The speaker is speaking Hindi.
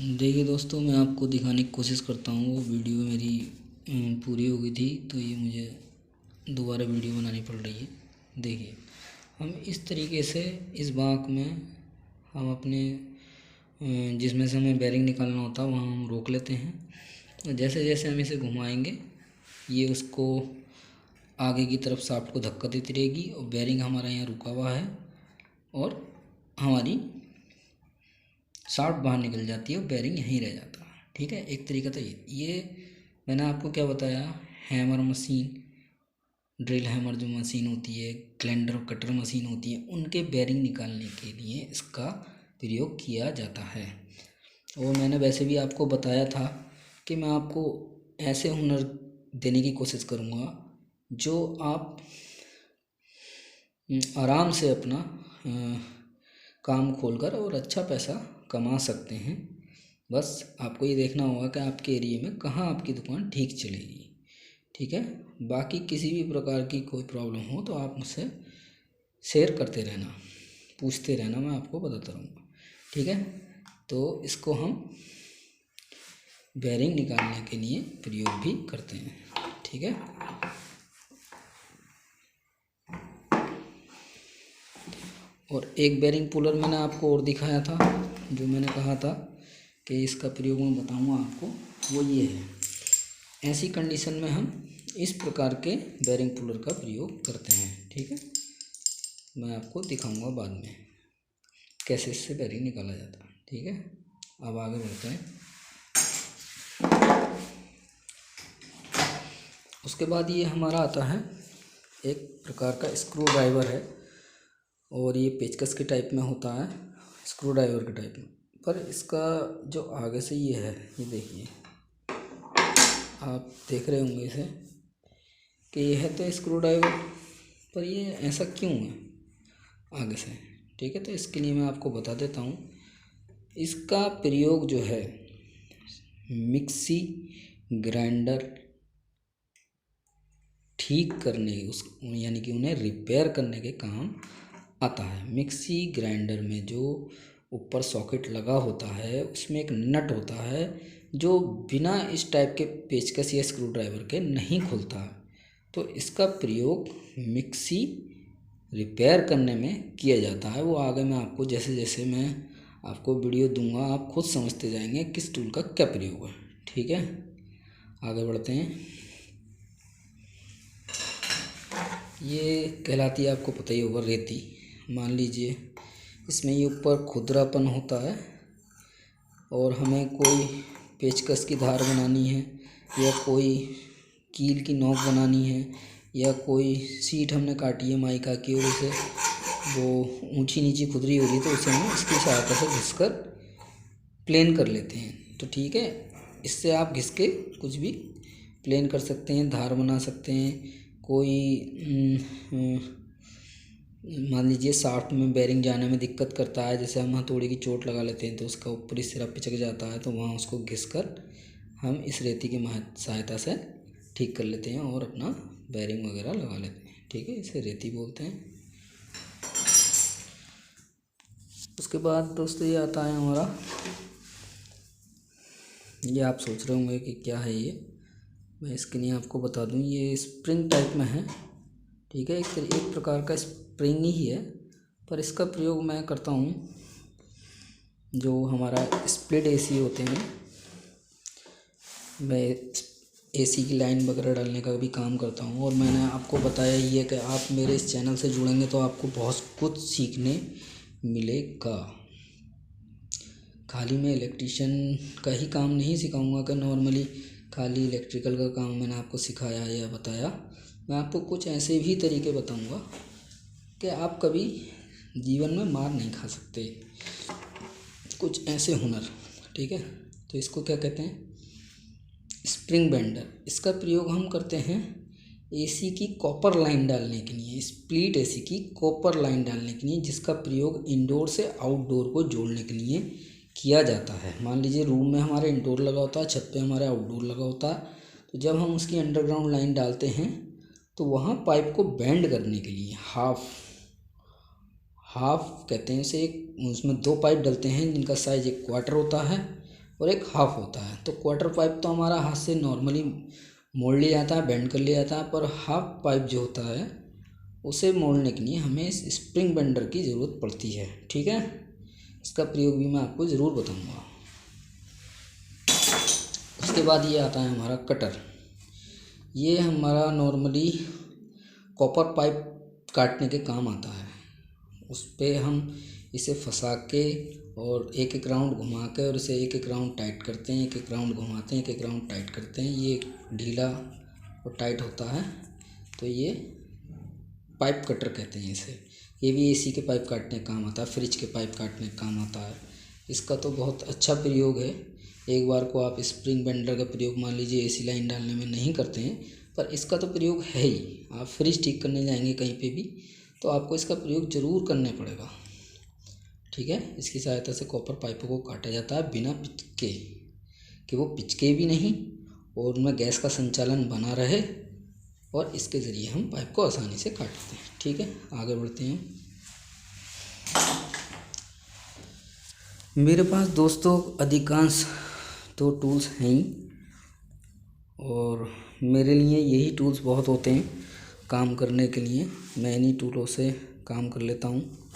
देखिए दोस्तों, मैं आपको दिखाने की कोशिश करता हूँ। वो वीडियो मेरी पूरी हो गई थी, तो ये मुझे दोबारा वीडियो बनानी पड़ रही है। देखिए, हम इस तरीके से इस बाँक में हम अपने जिसमें से हमें बेरिंग निकालना होता है वहाँ हम रोक लेते हैं। और जैसे जैसे हम इसे घुमाएंगे, ये उसको आगे की तरफ शाफ्ट को धक्का देती रहेगी और बेरिंग हमारा यहाँ रुका हुआ है और हमारी शाफ्ट बाहर निकल जाती है और बेरिंग यहीं रह जाता है। ठीक है, एक तरीका तो ये मैंने आपको क्या बताया, हैमर मशीन, ड्रिल हैमर जो मशीन होती है, ग्राइंडर और कटर मशीन होती है, उनके बेरिंग निकालने के लिए इसका प्रयोग किया जाता है। और मैंने वैसे भी आपको बताया था कि मैं आपको ऐसे हुनर देने की कोशिश करूँगा जो आप आराम से अपना काम खोलकर और अच्छा पैसा कमा सकते हैं। बस आपको ये देखना होगा कि आपके एरिया में कहाँ आपकी दुकान ठीक चलेगी। ठीक है, बाकी किसी भी प्रकार की कोई प्रॉब्लम हो तो आप मुझसे शेयर करते रहना, पूछते रहना, मैं आपको बताता रहूँगा। ठीक है, तो इसको हम बेरिंग निकालने के लिए प्रयोग भी करते हैं। ठीक है, और एक बेरिंग पुलर मैंने आपको और दिखाया था, जो मैंने कहा था कि इसका प्रयोग मैं बताऊंगा आपको, वो ये है। ऐसी कंडीशन में हम इस प्रकार के बेरिंग पुलर का प्रयोग करते हैं। ठीक है, मैं आपको दिखाऊंगा बाद में कैसे इससे बेरिंग निकाला जाता है। ठीक है, अब आगे बढ़ते हैं। उसके बाद ये हमारा आता है एक प्रकार का स्क्रू ड्राइवर है, और ये पेचकस के टाइप में होता है, स्क्रू ड्राइवर के टाइप में। पर इसका जो आगे से ये है, ये देखिए, आप देख रहे होंगे इसे कि ये है तो स्क्रू ड्राइवर, पर ये ऐसा क्यों है आगे से। ठीक है, तो इसके लिए मैं आपको बता देता हूँ। इसका प्रयोग जो है मिक्सी ग्राइंडर ठीक करने, उस यानी कि उन्हें रिपेयर करने के काम आता है। मिक्सी ग्राइंडर में जो ऊपर सॉकेट लगा होता है उसमें एक नट होता है जो बिना इस टाइप के पेचकस या स्क्रू ड्राइवर के नहीं खुलता है। तो इसका प्रयोग मिक्सी रिपेयर करने में किया जाता है। वो आगे मैं आपको जैसे जैसे मैं आपको वीडियो दूंगा आप खुद समझते जाएंगे किस टूल का क्या प्रयोग है। ठीक है, आगे बढ़ते हैं। ये कहलाती है, आपको पता ही होगा, रेती। मान लीजिए इसमें ये ऊपर खुरदरापन होता है और हमें कोई पेचकस की धार बनानी है या कोई कील की नोक बनानी है या कोई सीट हमने काटी है माइका की और उसे वो ऊंची नीची खुदरी हो रही है, तो उसे हम इसकी सहायता से घिसकर प्लेन कर लेते हैं। तो ठीक है, इससे आप घिस के कुछ भी प्लेन कर सकते हैं, धार बना सकते हैं। कोई मान लीजिए शाफ्ट में बेरिंग जाने में दिक्कत करता है, जैसे हम हथौड़े की चोट लगा लेते हैं तो उसका ऊपरी सिरा पिचक जाता है, तो वहाँ उसको घिसकर हम इस रेती की सहायता से ठीक कर लेते हैं और अपना बेरिंग वगैरह लगा लेते हैं। ठीक है, इसे रेती बोलते हैं। उसके बाद दोस्तों ये आता है हमारा, ये आप सोच रहे होंगे कि क्या है ये, मैं इसके लिए आपको बता दूं, ये स्प्रिंग टाइप में है। ठीक है, एक प्रकार का स्प्रिंग ही है, पर इसका प्रयोग मैं करता हूँ जो हमारा स्प्लिट एसी होते हैं, मैं एसी की लाइन वगैरह डालने का भी काम करता हूँ। और मैंने आपको बताया ही है कि आप मेरे इस चैनल से जुड़ेंगे तो आपको बहुत कुछ सीखने मिलेगा। खाली मैं इलेक्ट्रिशियन का ही काम नहीं सिखाऊंगा कि नॉर्मली खाली इलेक्ट्रिकल का काम मैंने आपको सिखाया या बताया। मैं आपको कुछ ऐसे भी तरीके बताऊंगा कि आप कभी जीवन में मार नहीं खा सकते, कुछ ऐसे हुनर। ठीक है, तो इसको क्या कहते हैं, स्प्रिंग बेंडर। इसका प्रयोग हम करते हैं एसी की कॉपर लाइन डालने के लिए, स्प्लिट एसी की कॉपर लाइन डालने के लिए, जिसका प्रयोग इंडोर से आउटडोर को जोड़ने के लिए किया जाता है। मान लीजिए रूम में हमारे इंडोर लगा होता है, छत पे हमारे आउटडोर लगा होता है, तो जब हम उसकी अंडरग्राउंड लाइन डालते हैं तो वहाँ पाइप को बेंड करने के लिए हाफ कहते हैं उसे, उसमें 2 पाइप डलते हैं जिनका साइज 1/4 होता है और एक हाफ होता है। तो क्वार्टर पाइप तो हमारा हाथ से नॉर्मली मोड़ लिया जाता है, बेंड कर लिया जाता है, पर हाफ पाइप जो होता है उसे मोड़ने के लिए हमें इस स्प्रिंग बेंडर की ज़रूरत पड़ती है। ठीक है, इसका प्रयोग भी मैं आपको ज़रूर बताऊंगा। उसके बाद ये आता है हमारा कटर। ये हमारा नॉर्मली कॉपर पाइप काटने के काम आता है। उस पर हम इसे फंसा के और एक एक राउंड घुमा के और इसे एक एक राउंड टाइट करते हैं, एक एक राउंड घुमाते हैं, एक एक राउंड टाइट करते हैं। ये ढीला और टाइट होता है, तो ये पाइप कटर कहते हैं इसे। ये भी एसी के पाइप काटने का काम आता है, फ्रिज के पाइप काटने का काम आता है। इसका तो बहुत अच्छा प्रयोग है। एक बार को आप स्प्रिंग बेंडर का प्रयोग मान लीजिए एसी लाइन डालने में नहीं करते हैं, पर इसका तो प्रयोग है ही। आप फ्रिज ठीक करने जाएंगे कहीं पे भी तो आपको इसका प्रयोग ज़रूर करने पड़ेगा। ठीक है, इसकी सहायता से कॉपर पाइपों को काटा जाता है बिना पिचके, कि वो पिचके भी नहीं और उनमें गैस का संचालन बना रहे, और इसके ज़रिए हम पाइप को आसानी से काटते हैं। ठीक है, आगे बढ़ते हैं। मेरे पास दोस्तों अधिकांश तो टूल्स हैं ही, और मेरे लिए यही टूल्स बहुत होते हैं काम करने के लिए। मैं इन्हीं टूलों से काम कर लेता हूँ।